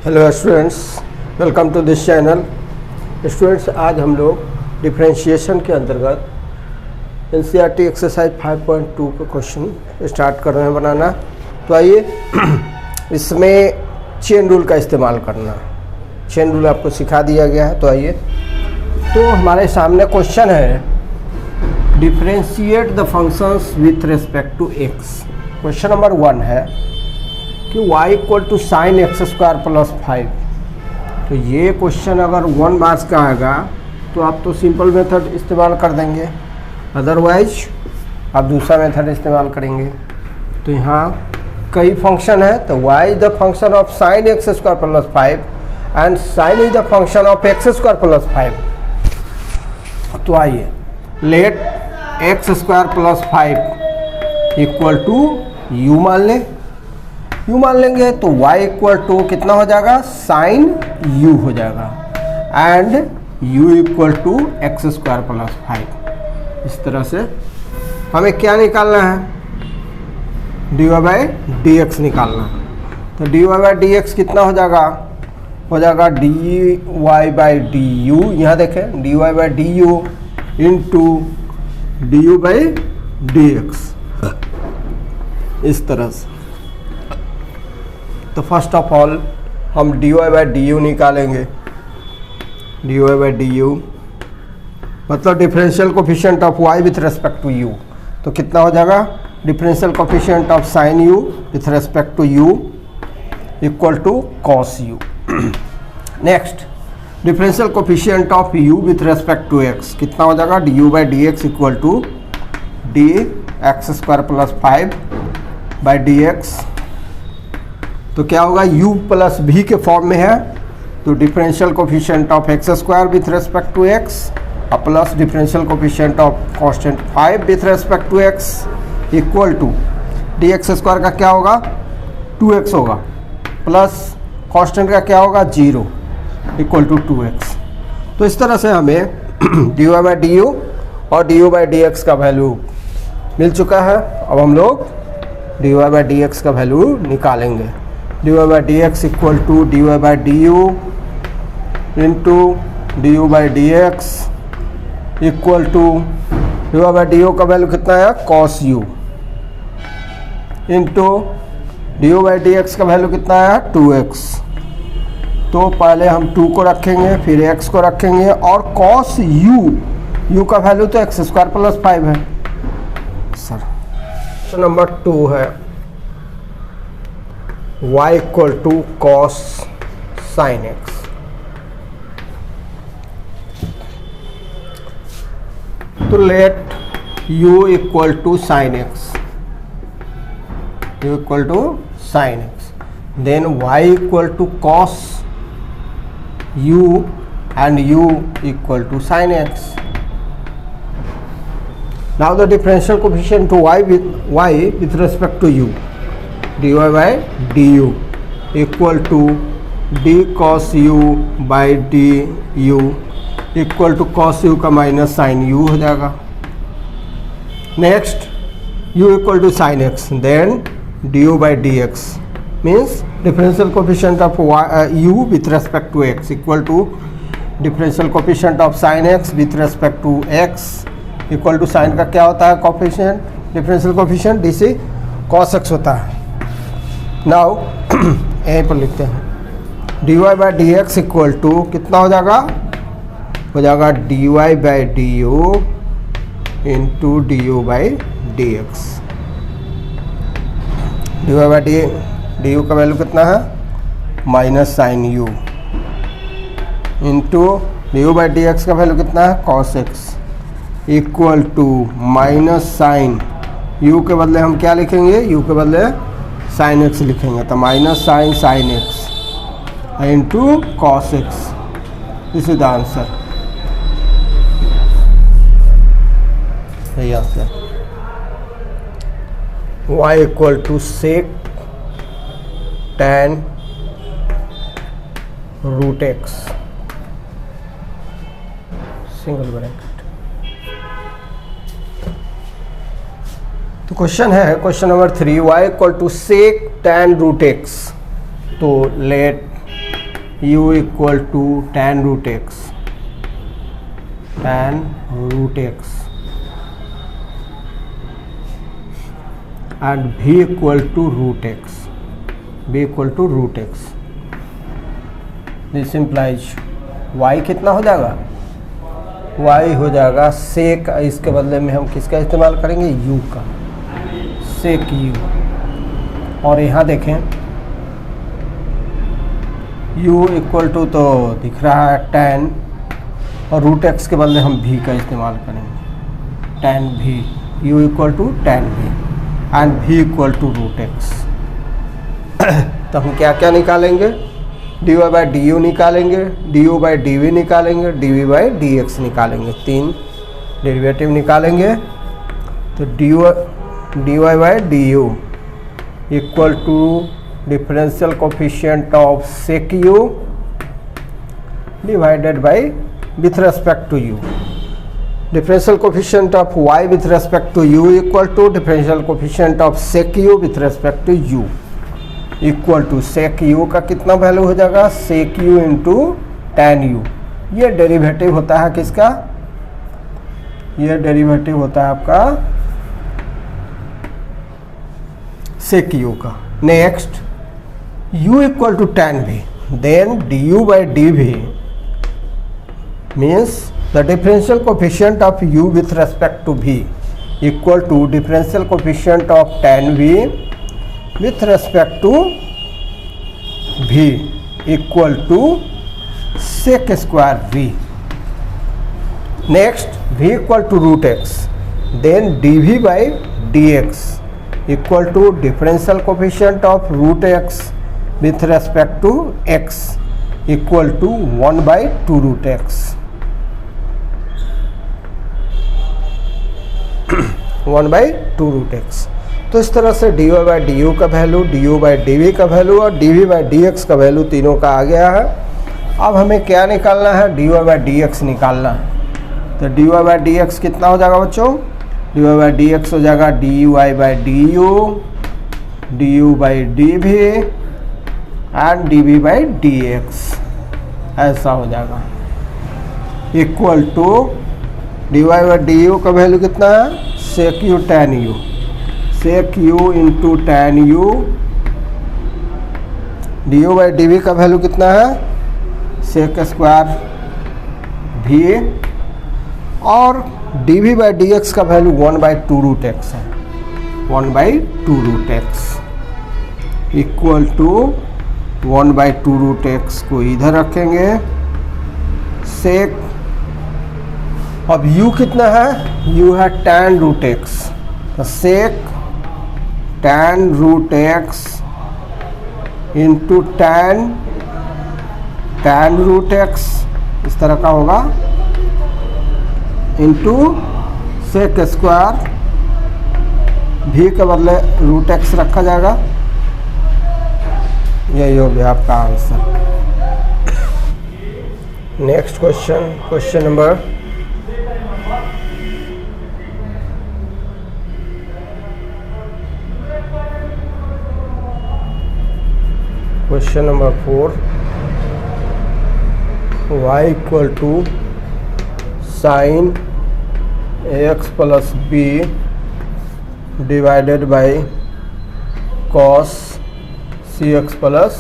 Hello students, welcome to this channel. Students, आज हम लोग डिफरेंशिएशन के अंतर्गत एनसीईआरटी एक्सरसाइज 5.2 का क्वेश्चन स्टार्ट कर रहे हैं बनाना। तो आइए इसमें चेन रूल का इस्तेमाल करना। चेन रूल आपको सिखा दिया गया है। तो आइए, तो हमारे सामने क्वेश्चन है differentiate the functions with respect to x. Question number 1 है कि y equal to sine x square plus 5। तो ये क्वेश्चन अगर 1 मार्क्स का आएगा तो आप तो सिंपल मेथड इस्तेमाल कर देंगे, अदरवाइज आप दूसरा मेथड इस्तेमाल करेंगे। तो यहाँ कई फंक्शन है, तो y is the function of sine x square plus 5 and sine is the function of x square plus 5। तो आइए, let x square plus 5 equal to u मान लें। यू मान लेंगे तो y इक्वल टू कितना हो जाएगा, साइन u हो जाएगा, and u equal to x square plus 5। इस तरह से हमें क्या निकालना है, dy बाई डी एक्स निकालना। तो dy बाई डी एक्स कितना हो जाएगा dy बाई डी यू। यहाँ देखें dy by d u into d u by d x, इस तरह से। तो फर्स्ट ऑफ ऑल हम dy बाई डी यू निकालेंगे। dy बाई डी यू मतलब differential coefficient of y with respect to u। तो कितना हो जाएगा, differential coefficient of sine u with respect to u equal to cos u। Next, differential coefficient of u with respect to x कितना हो जाएगा, du by d x equal to d x square plus 5 by d x. तो क्या होगा, u plus v के form में है, तो differential coefficient of x square with respect to x plus differential coefficient of constant 5 with respect to x equal to d x square का क्या होगा, 2x होगा, प्लस कांस्टेंट का क्या होगा, 0 इक्वल टू 2x। तो इस तरह से हमें dy बाई डी यू और d u by d x का वैल्यू मिल चुका है। अब हम लोग dy बाई डी एक्स का वैल्यू निकालेंगे। dy by d x equal to dy by d u into d u by d x equal to dy by d u का वैल्यू कितना है, cos u into d u by d x का value कितना है, 2x। तो पहले हम 2 को रखेंगे, फिर x को रखेंगे, और कॉस u का वैल्यू तो एक्स स्क्वायर प्लस 5 है सर। तो नंबर 2 है y equal to cos sine x. तो let u equal to sine x, u equal to sine x, then y equal to cos u and u equal to sine x. Now the differential coefficient to y with respect to u, dy by du equal to d cos u by du equal to cos u का minus sine u हो जाएगा। Next, u equal to sine x, then du by dx means differential coefficient of u with respect to x equal to differential coefficient of sine x with respect to x equal to sine का क्या होता है, coefficient, differential coefficient dc cos x होता है। Now यहीं पर लिखते हैं dy by d x equal to कितना हो जाएगा dy by d u into d u by d x. dy by d u का वैल्यू कितना है, minus sine u into d u by d x का वैल्यू कितना है, cos x equal to minus sine u के बदले हम क्या लिखेंगे, u के बदले साइन x लिखेंगे। तो minus sine sine x into cos x, this is the answer. सही answer. y equal to sec tan root x, single bracket. तो क्वेश्चन है, question number 3, y equal to sec tan root x। तो let u equal to tan root x, tan root x and v equal to root x, v equal to root x। This implies y कितना हो जाएगा, y हो जाएगा सेक, इसके बदले में हम किसका इस्तेमाल करेंगे, u का, सेक u। और यहाँ देखें u इक्वल टू तो दिख रहा है tan, और रूट x के बदले हम v का इस्तेमाल करेंगे, tan v, u equal to tan v and v equal to root x। तो हम क्या क्या निकालेंगे, dy बाई du निकालेंगे, du बाई dv निकालेंगे, dv बाई dx निकालेंगे, 3 डेरिवेटिव निकालेंगे। तो dy by du equal to differential coefficient of sec u divided by with respect to u, differential coefficient of y with respect to u equal to differential coefficient of sec u with respect to u, equal to sec u का कितना value हो जाएगा, sec u into tan u। ये derivative होता है किसका, ये derivative होता है आपका सेक u का। Next u equal to tan v, then du by dv means the differential coefficient of u with respect to v equal to differential coefficient of tan v with respect to v equal to sec square v। Next v equal to root x, then dv by dx equal to differential coefficient of root x with respect to x equal to 1 by 2 root x, 1 by 2 root x। तो इस तरह से dy by du का value, du by dv का value और dv by dx का value तीनों का आ गया है। अब हमें क्या निकालना है, dy बाई dx निकालना है। तो dy बाई dx कितना हो जाएगा बच्चों, dy बाई dx हो जाएगा dy by du by dv and dv by dx, ऐसा हो जाएगा, equal to dy by du का वैल्यू कितना है, sec u tan u, sec u into tan u, du by dv का वैल्यू कितना है, सेक स्क्वायर v, और dv बाई dx का वैल्यू 1 बाई 2 रूट x है, 1 by 2 root x equal to 1 by 2 root x को इधर रखेंगे, सेक, अब u कितना है, u है tan रूट x, तो sec tan root x into tan root x इस तरह का होगा, इंटू सेक स्क्वायर v के बदले रूट x रखा जाएगा। यही हो गया आपका answer. Next question, question number question number 4, y equal to sine ax plus b divided by cos cx plus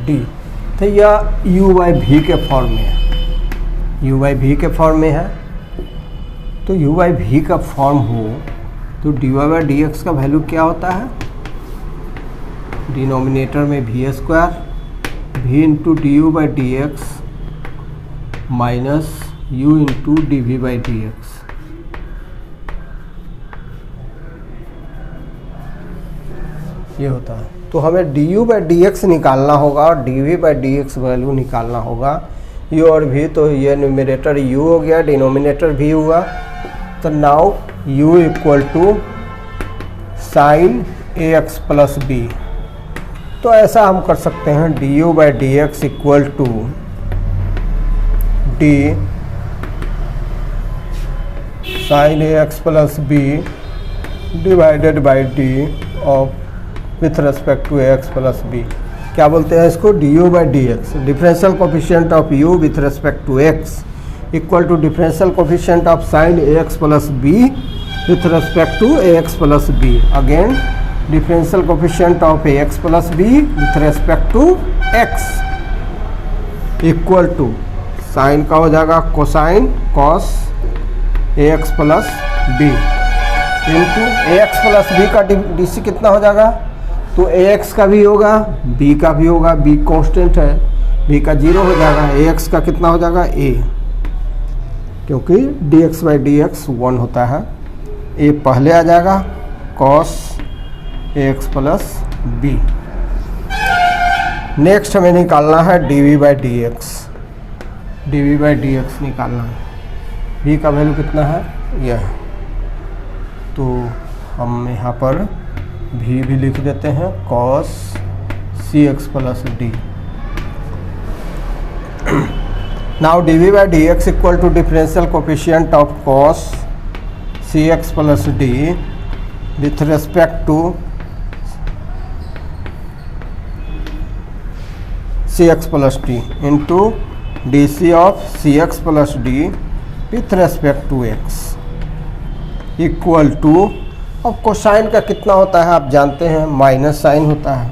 d। तो यह u बाई v के फॉर्म में है, u बाई v के फॉर्म में है। तो u बाई v का फॉर्म हो तो dy बाई dx का वैल्यू क्या होता है, डिनोमिनेटर में v square, v into d u by d x minus u into d v by d x. ये होता है। तो हमें d u by d x निकालना होगा और d v by d x value निकालना होगा। u और v, तो ये न्यूमरेटर u हो गया, डिनोमिनेटर v हुआ। तो now u equal to sine a x plus b. तो ऐसा हम कर सकते हैं d u by d x equal to d sine a x plus b divided by d of with respect to a x plus b. क्या बोलते हैं इसको, d u by d x. Differential coefficient of u with respect to x equal to differential coefficient of sine a x plus b with respect to a x plus b. Again differential coefficient of a x plus b with respect to x equal to sine का हो जाएगा cosine cos a x plus b into a x plus b का d c कितना हो जाएगा, तो ए x का भी होगा बी का भी होगा, बी कांस्टेंट है, बी का 0 हो जाएगा, ए एक्स का कितना हो जाएगा ए, क्योंकि d x by d x 1 होता है, ए पहले आ जाएगा cos a x plus b. Next हमें निकालना है d v by d x, d v by d x निकालना है। बी का वैल्यू कितना है, यह, तो हम यहाँ पर भी लिख देते हैं cos c x plus d. Now d v by d x equal to differential coefficient of cos c x plus d with respect to c x plus d into d c of c x plus d with respect to x equal to, अब cosine का कितना होता है आप जानते हैं, minus sign होता है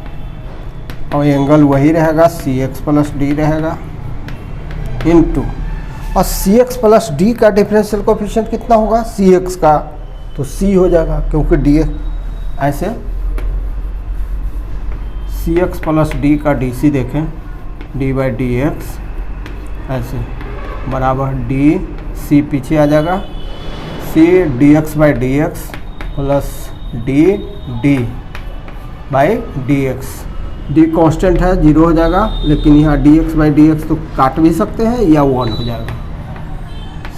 और एंगल वही रहेगा सी एक्स प्लस डी रहेगा इंटू, और सी एक्स प्लस डी का डिफरेंशियल कोफिशिएंट कितना होगा, सी एक्स का तो सी हो जाएगा, क्योंकि डी ऐसे सी एक्स प्लस डी का डी सी देखें, डी बाई डी एक्स ऐसे बराबर डी सी पीछे आ जाएगा, c d x by d x plus d d by d x, d constant है 0 हो जाएगा, लेकिन यहाँ d x by d x तो काट भी सकते हैं या 1 हो जाएगा,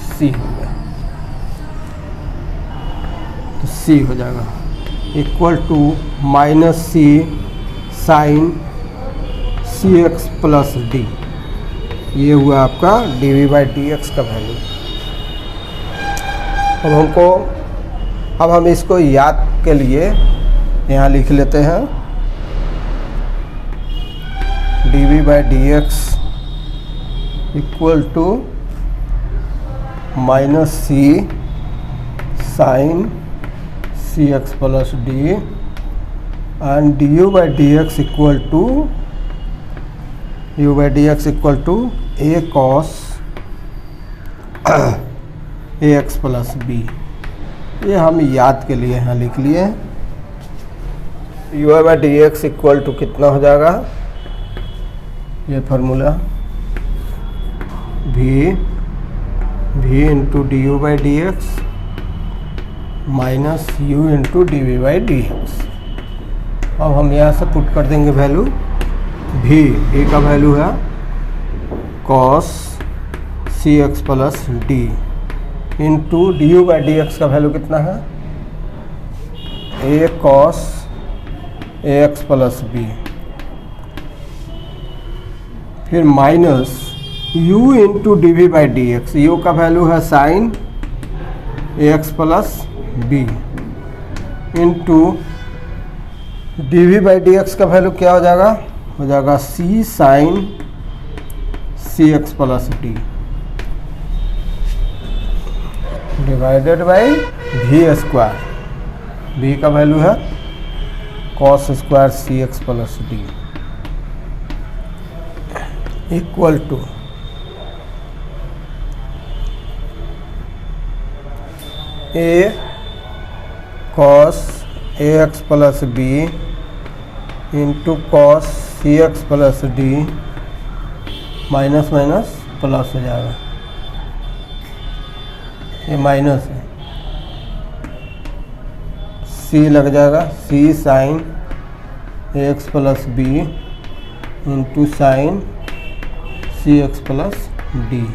सी हो गया, तो सी हो जाएगा equal to minus c sine c x plus d, ये हुआ आपका d v by d x का वैल्यू। अब हम इसको याद के लिए यहाँ लिख लेते हैं, d v by d x equal to minus c sine c x plus d and d u by d x equal to u by d x equal to a cos a x plus b. ये हम याद के लिए यहाँ लिख लिए। U by d x equal to कितना हो जाएगा, ये फार्मूला भी into d u by d x minus u into d v by d x. अब हम यहाँ से पुट कर देंगे वैल्यू, भी का वैल्यू है cos c x plus d into d u by d x का वैल्यू कितना है, a cos a x plus b, फिर minus u into d v by d x, u का वैल्यू है sine a x plus b into d v by d x का value क्या हो जाएगा c sine c x plus d divided by v square, v का value है cos square c x plus d equal to a cos a x plus b into cos c x plus d, minus minus plus हो जाएगा, ये minus है, c लग जाएगा c sine a x plus b into sine c x plus d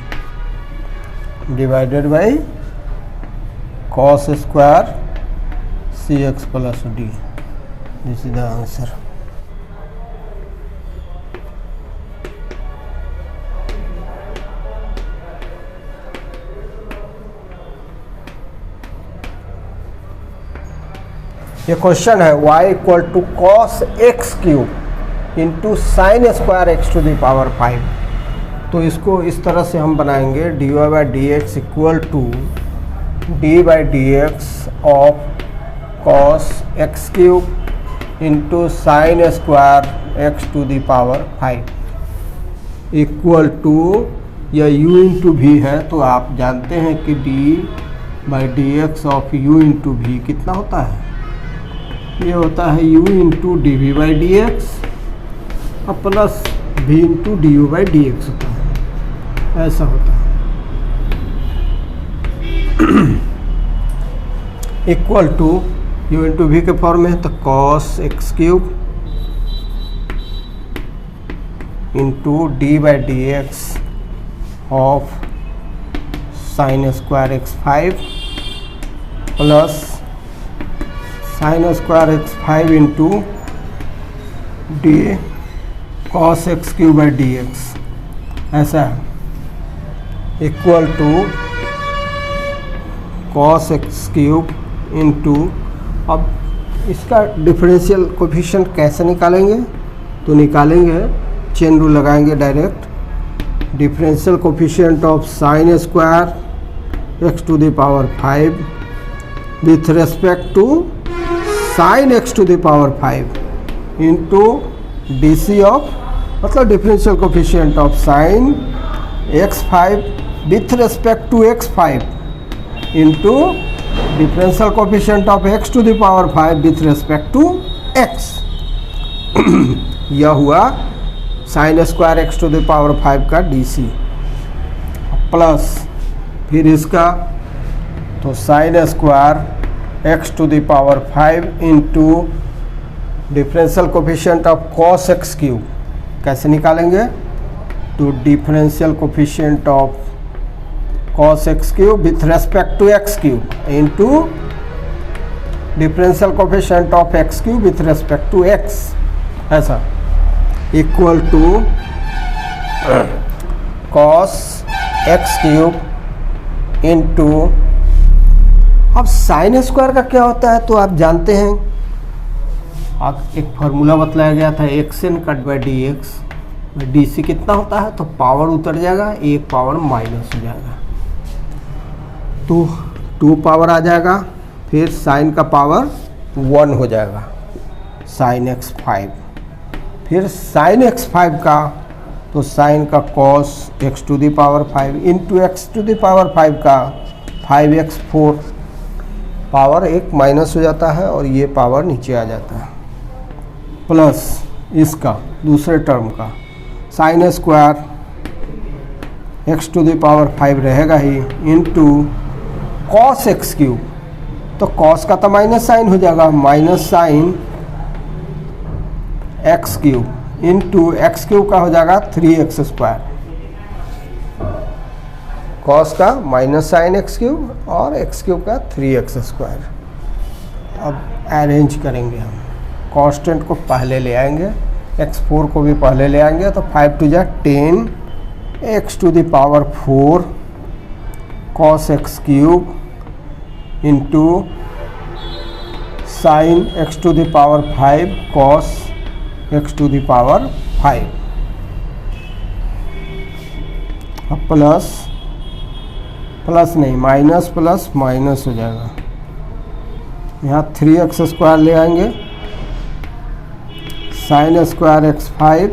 divided by cos square c x plus d. This is the answer. ये question है y equal to cos x cube into sine square x to the power 5। तो इसको इस तरह से हम बनाएंगे dy by d x equal to d by d x of cos x cube into sine square x to the power 5 equal to, या u into v है तो आप जानते हैं कि d by d x of u into v कितना होता है, ये होता है u into d v by d x और plus v into d u by d x होता है, ऐसा होता है। Equal to u into v के फॉर्म में है तो cos x cube into d by d x of sine square x 5 plus sine square x 5 into d cos x cube by d x, ऐसा है। Equal to cos x cube into, अब इसका differential coefficient कैसे निकालेंगे, तो निकालेंगे chain rule लगाएंगे direct. Differential coefficient of sine square x to the power 5 with respect to sine x to the power 5 into d c of, मतलब differential coefficient of sine x5 with respect to x5 into differential coefficient of x to the power 5 with respect to x। यह हुआ sine square x to the power 5 का DC plus फिर इसका तो sine square x to the power 5 into differential coefficient of cos x cube, कैसे निकालेंगे, तो differential coefficient of cos x cube with respect to x cube into differential coefficient of x cube with respect to x, ऐसा। Equal to cos x cube into, अब sine square का क्या होता है तो आप जानते हैं, आप एक फार्मूला बताया गया था एक्स एन कट by d x, d c कितना होता है तो पावर उतर जाएगा, एक पावर माइनस हो जाएगा तो 2 पावर आ जाएगा, फिर साइन का पावर 1 हो जाएगा साइन x5, फिर साइन x5 का तो साइन का cos x to the power 5 into x to the power 5 का 5x4, पावर एक माइनस हो जाता है और ये पावर नीचे आ जाता है, प्लस इसका दूसरे टर्म का sine square x to the power 5 रहेगा ही इंटू कॉस एक्स क्यूब, तो कॉस का तो माइनस साइन हो जाएगा, minus sine x cube into x cube का हो जाएगा 3x स्क्वायर, कॉस का माइनस साइन एक्स क्यूब और एक्स क्यूब का 3x स्क्वायर। अब अरेंज करेंगे हम, कांस्टेंट को पहले ले आएंगे, x4 को भी पहले ले आएंगे तो 5 टू जा 10 x to the power 4 cos x cube into sine x to the power 5 cos x to the power 5, अब प्लस नहीं माइनस प्लस माइनस हो जाएगा, यहाँ 3x स्क्वायर ले आएंगे, sine square x5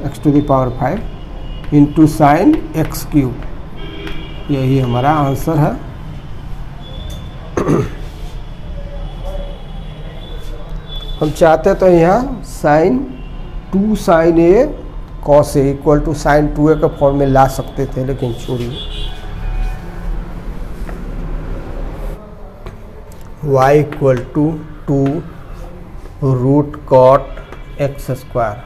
x to the power 5 into sine x cube, यही हमारा answer है। हम चाहते तो यहाँ sine 2 sine a cos a equal to sine 2a के फॉर्म में ला सकते थे, लेकिन छोड़िए। y equal to 2 root cot x square,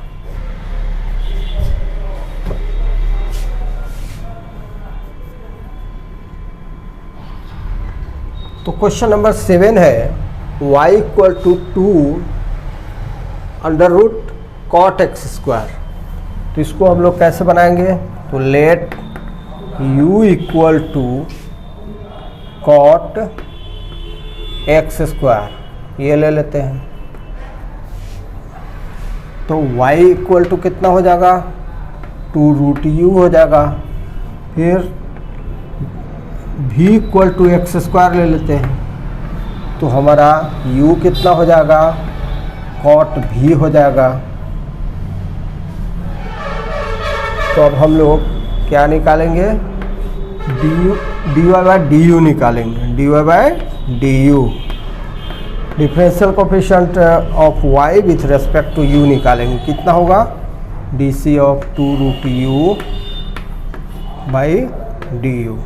तो क्वेश्चन नंबर 7 है y equal to 2 under root cot x square, तो इसको हम लोग कैसे बनाएंगे, तो let u equal to cot x square, ये ले लेते हैं तो y इक्वल टू कितना हो जाएगा, 2√u हो जाएगा। फिर v equal to x square ले लेते हैं, तो हमारा u कितना हो जाएगा, cot v हो जाएगा। तो अब हम लोग क्या निकालेंगे, dy बाई du निकालेंगे, dy by du। Differential coefficient of y with respect to u निकालेंगे, कितना होगा, dc of 2√u by du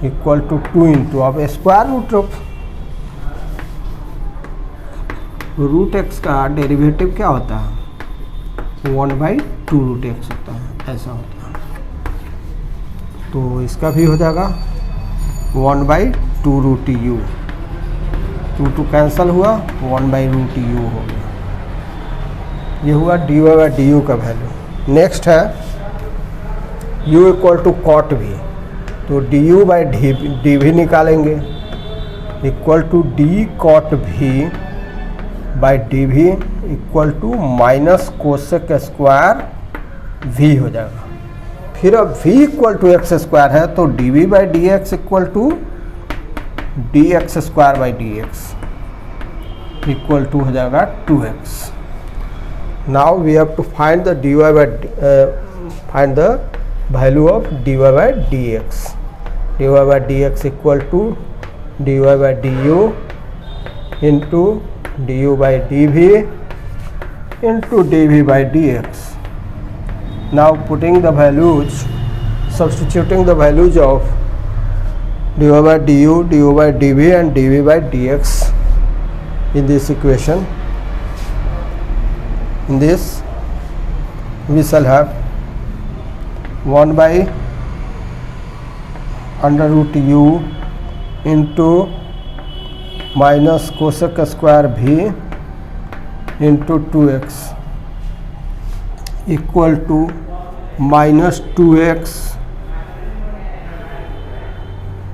equal to 2 into अब स्क्वायर रूट ऑफ √x का डेरिवेटिव क्या होता है, 1/2√x होता है, ऐसा होता है। तो इसका भी हो जाएगा 1/2√u, 2 कैंसिल हुआ, 1/√u हो गया। ये हुआ dy बाई du का वैल्यू। नेक्स्ट है u equal to cot v, तो du बाई dv निकालेंगे, equal to d cot v by dv equal to minus cosec square v हो जाएगा। फिर अब v equal to x square है, तो dv by dx equal to dx square by dx equal to हो जाएगा 2x। Now we have to find the dy by find the value of dy by dx। dy by dx equal to dy by du into du by dv into dv by dx। Now putting the values, substituting the values of dy by du, du by dv and dv by dx in this equation. In this we shall have 1 by under root u into minus cosec square v into 2x equal to minus 2x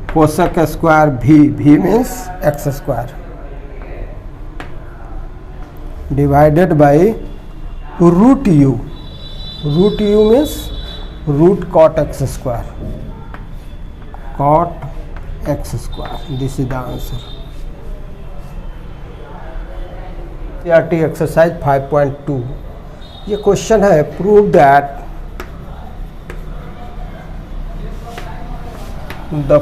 cosec square v, v means x square, divided by root u, root u means root cot x square, cot x square. This is the answer. CRT exercise 5.2, ये question है, prove that the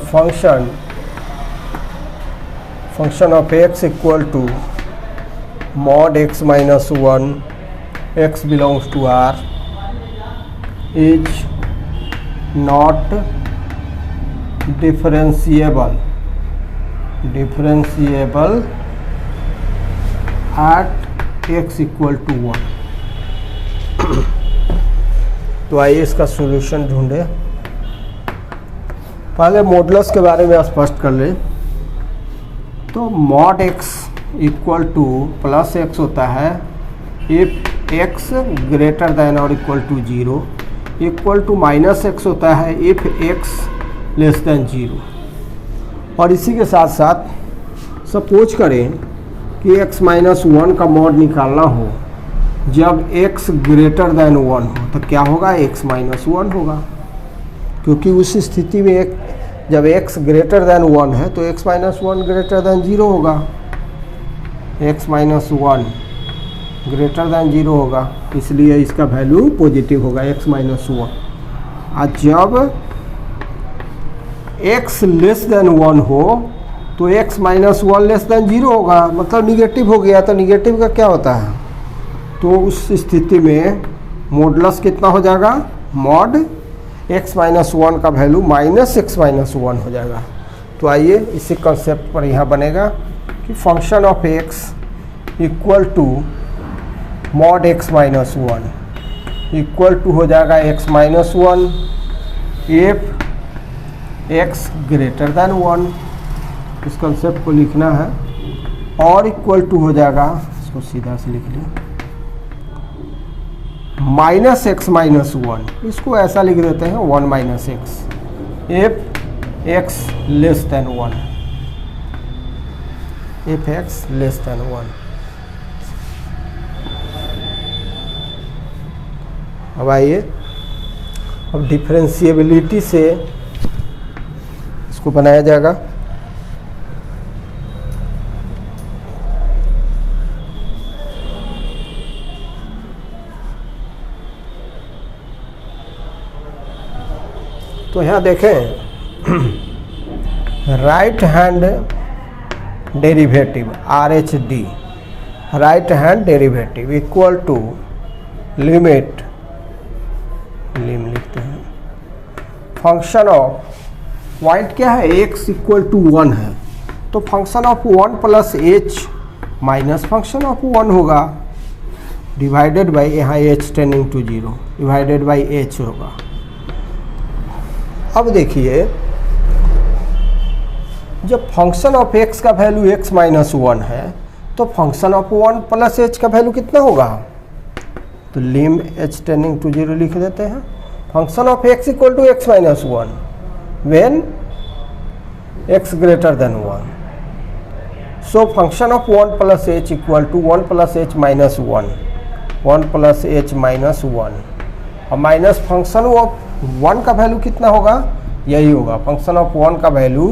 function of x equal to mod x minus 1 x belongs to R is not differentiable at x equal to 1। तो आइए इसका solution ढूंढे। पहले modulus के बारे में स्पष्ट कर ले। तो mod x equal to plus x होता है इफ x ग्रेटर देन और equal to 0, equal to minus x होता है इफ x लेस देन 0। और इसी के साथ साथ सपोज करें कि x माइनस 1 का मॉड निकालना हो जब x ग्रेटर देन 1 हो, तो क्या होगा, x माइनस 1 होगा, क्योंकि उस स्थिति में जब x ग्रेटर देन 1 है तो x माइनस 1 ग्रेटर देन 0 होगा, x माइनस 1 ग्रेटर देन 0 होगा, इसलिए इसका वैल्यू पॉजिटिव होगा, x माइनस 1। और जब x लेस देन 1 हो तो x माइनस 1 लेस देन 0 होगा, मतलब निगेटिव हो गया। तो निगेटिव का क्या होता है, तो उस स्थिति में मॉडुलस कितना हो जाएगा, मॉड x माइनस 1 का वैल्यू माइनस x माइनस 1 हो जाएगा। तो आइए इसी कंसेप्ट पर यहाँ बनेगा कि function of x equal to mod x minus 1 equal to हो जाएगा x minus 1 if x greater than 1। इस कंसेप्ट को लिखना है, और इक्वल टू हो जाएगा, इसको सीधा से लिख लें, माइनस एक्स माइनस 1, इसको ऐसा लिख देते हैं 1 minus x if x less than 1, if x less than 1। अब आइए, अब डिफरेंशिएबिलिटी से इसको बनाया जाएगा। तो यहाँ देखें, right hand derivative RHD, right hand derivative equal to limit, lim लिखते हैं, फंक्शन ऑफ, पॉइंट क्या है, x इक्वल टू 1 है, तो function of 1 plus h minus function of 1 होगा, डिवाइडेड बाई, यहाँ h tending to 0, divided by h होगा। अब देखिए, जब फंक्शन ऑफ x का वैल्यू x माइनस 1 है, तो फंक्शन ऑफ 1 प्लस h का वैल्यू कितना होगा, तो लिम h टेंडिंग टू 0 लिख देते हैं। Function of x equal to x minus 1 when x greater than 1, so function of 1 plus h equal to 1 plus h minus 1, 1 plus h minus 1, और minus function of 1 का value कितना होगा, यही होगा, function of 1 का वैल्यू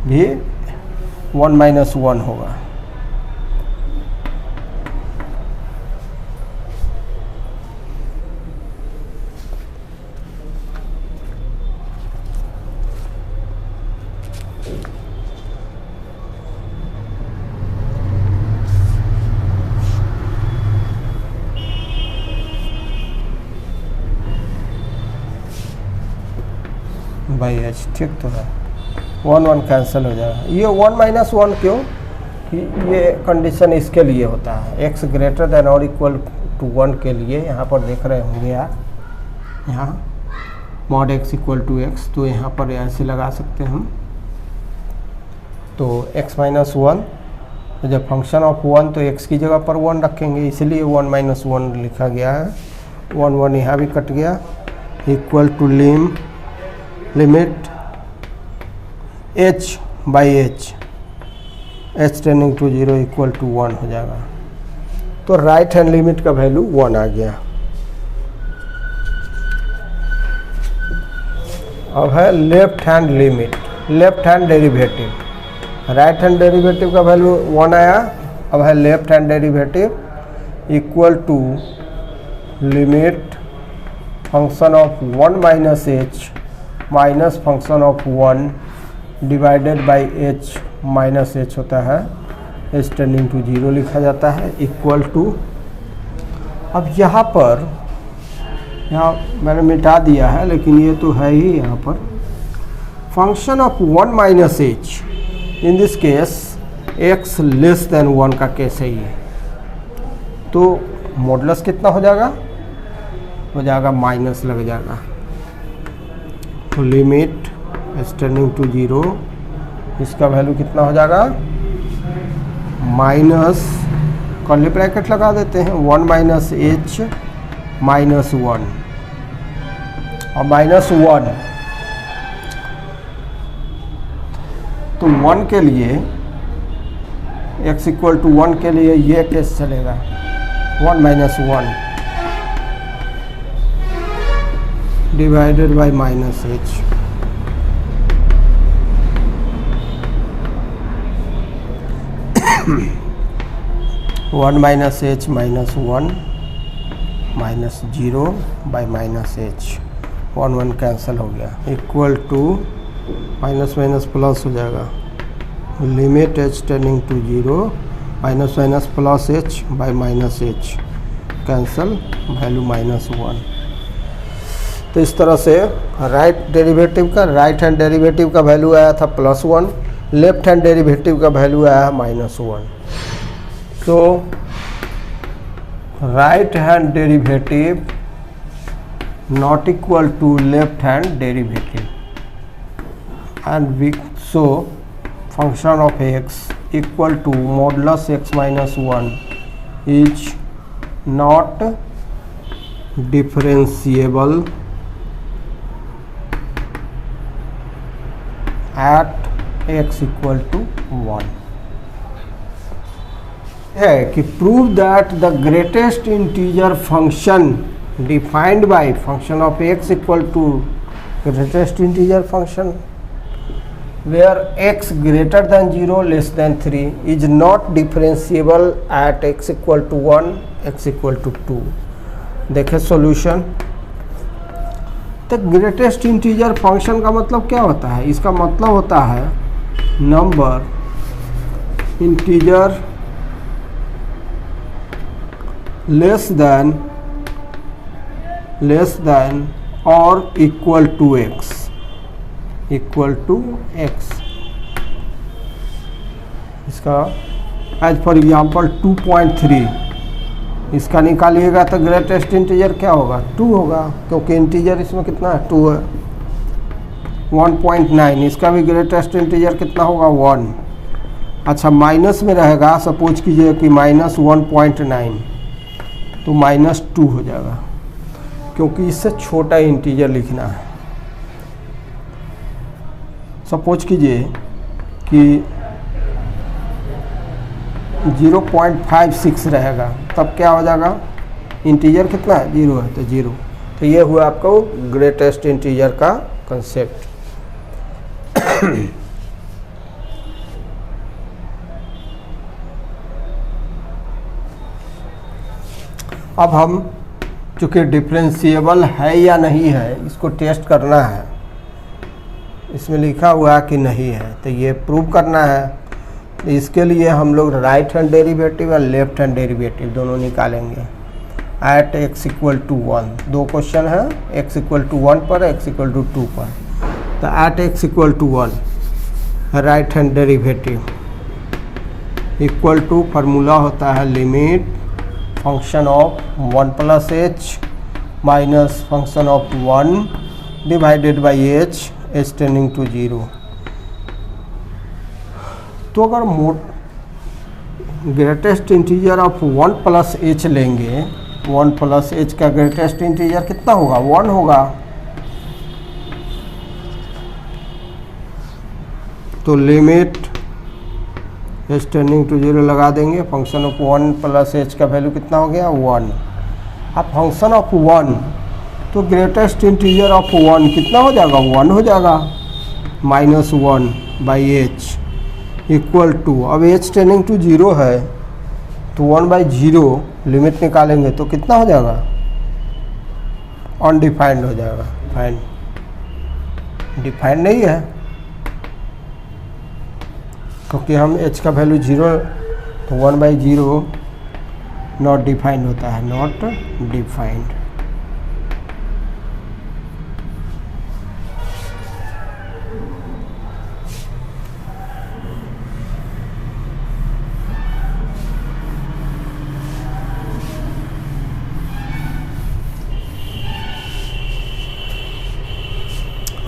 भी 1 minus 1 होगा। By H, ठीक तो है, 1 1 कैंसिल हो जाएगा। ये 1 माइनस 1 क्यों, ये कंडीशन इसके लिए होता है, x ग्रेटर देन और इक्वल टू 1 के लिए। यहाँ पर देख रहे होंगे आप, यहाँ mod x equal to x, तो यहाँ पर ऐसे लगा सकते हैं हम, तो x माइनस 1, तो जब फंक्शन ऑफ 1 तो x की जगह पर 1 रखेंगे, इसलिए 1 माइनस 1 लिखा गया है। 1 1 यहाँ भी कट गया, equal to limit h by h tending to 0 equal to 1 हो जाएगा। तो राइट हैंड लिमिट का वैल्यू 1 आ गया। अब है left hand limit, left hand derivative. Right hand derivative का वैल्यू 1 आया, अब है left hand derivative equal to limit function of 1 minus h minus function of 1 divided by h, minus h होता है, h टेंडिंग टू 0 लिखा जाता है, equal to, अब यहाँ पर, यहाँ मैंने मिटा दिया है लेकिन ये तो है ही, यहाँ पर function of 1 minus h, in this case x less than 1 का केस है ये, तो मॉडुलस कितना हो जाएगा, हो जाएगा माइनस लग जाएगा, तो लिमिट h टेंडिंग टू 0, इसका वैल्यू कितना हो जाएगा, माइनस, कर्ली ब्रैकेट लगा देते हैं, 1 माइनस h माइनस 1, और माइनस 1, तो 1 के लिए, x इक्वल टू 1 के लिए ये केस चलेगा, 1 minus 1 divided by minus h, one minus h minus 1 minus 0 by minus h, 1 1 cancel हो गया, equal to minus minus plus हो जाएगा, limit h tending to 0 minus minus plus h by minus h, cancel, value minus 1। तो इस तरह से right derivative का, right hand derivative का वैल्यू आया था +1, लेफ्ट हैंड डेरिवेटिव का वैल्यू आया है -1। तो right hand derivative not equal to left hand derivative, and we so function of x equal to modulus x minus 1 is not differentiable at x equal to 1 है कि prove that the greatest integer function defined by function of x equal to greatest integer function where x greater than 0 less than 3 is not differentiable at x equal to 1 x equal to 2। देखें solution. तो greatest integer function का मतलब क्या होता है? इसका मतलब होता है नंबर इंटीजर लेस देन और इक्वल टू x इसका एज फॉर एग्जाम्पल 2.3 इसका निकालिएगा तो ग्रेटेस्ट इंटीजर क्या होगा? 2 होगा, क्योंकि इंटीजर इसमें कितना है? 2 है। 1.9 इसका भी ग्रेटेस्ट इंटीजर कितना होगा? 1। अच्छा, माइनस में रहेगा, सपोज कीजिए कि -1.9 तो -2 हो जाएगा, क्योंकि इससे छोटा इंटीजर लिखना है। सपोज कीजिए कि 0.56 रहेगा, तब क्या हो जाएगा? इंटीजर कितना है? 0 है, तो 0। तो ये हुआ आपको ग्रेटेस्ट इंटीजर का कंसेप्ट। अब हम चूँकि डिफरेंशिएबल है या नहीं है इसको टेस्ट करना है। इसमें लिखा हुआ है कि नहीं है, तो ये प्रूव करना है। तो इसके लिए हम लोग राइट हैंड डेरिवेटिव और लेफ्ट हैंड डेरिवेटिव दोनों निकालेंगे। एट x इक्वल टू 1 दो क्वेश्चन है, x इक्वल टू 1 पर, x इक्वल टू 2 पर। तो at x equal to 1 right hand derivative equal to formula होता है limit function of 1 plus h minus function of 1 divided by h h tending to 0। तो अगर greatest integer of 1 plus h लेंगे, 1 plus h का greatest integer कितना होगा? 1 होगा। तो लिमिट एच टेंडिंग टू 0 लगा देंगे। फंक्शन ऑफ 1 प्लस h का वैल्यू कितना हो गया? 1। अब फंक्शन ऑफ 1 तो ग्रेटेस्ट इंटीजर ऑफ 1 कितना हो जाएगा? 1 हो जाएगा। -1 बाई h इक्वल टू, अब h टेंडिंग टू 0 है तो 1/0 लिमिट निकालेंगे तो कितना हो जाएगा? अनडिफाइंड हो जाएगा। फाइंड डिफाइंड नहीं है, क्योंकि हम h का वैल्यू 0 तो 1/0 नॉट डिफाइंड होता है, नॉट डिफाइंड।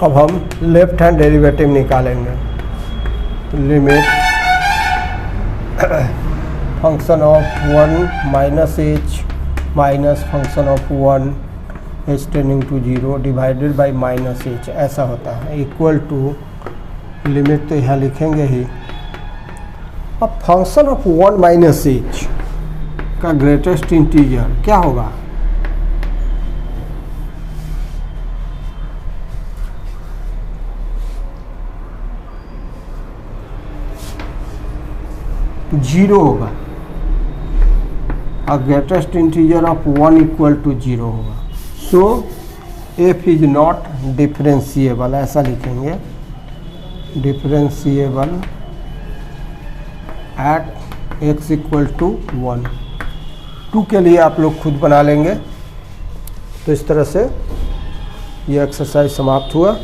अब हम लेफ्ट हैंड डेरिवेटिव निकालेंगे। Limit function of 1 minus h minus function of 1 h tending to 0 divided by -h ऐसा होता है, इक्वल टू लिमिट तो यहाँ लिखेंगे ही। अब फंक्शन ऑफ 1 माइनस h का ग्रेटेस्ट इंटीजर क्या होगा? जीरो होगा, और greatest integer of 1 equal to 0 होगा। So f is not differentiable, ऐसा लिखेंगे, differentiable at x equal to 1। 2 के लिए आप लोग खुद बना लेंगे। तो इस तरह से ये एक्सरसाइज समाप्त हुआ।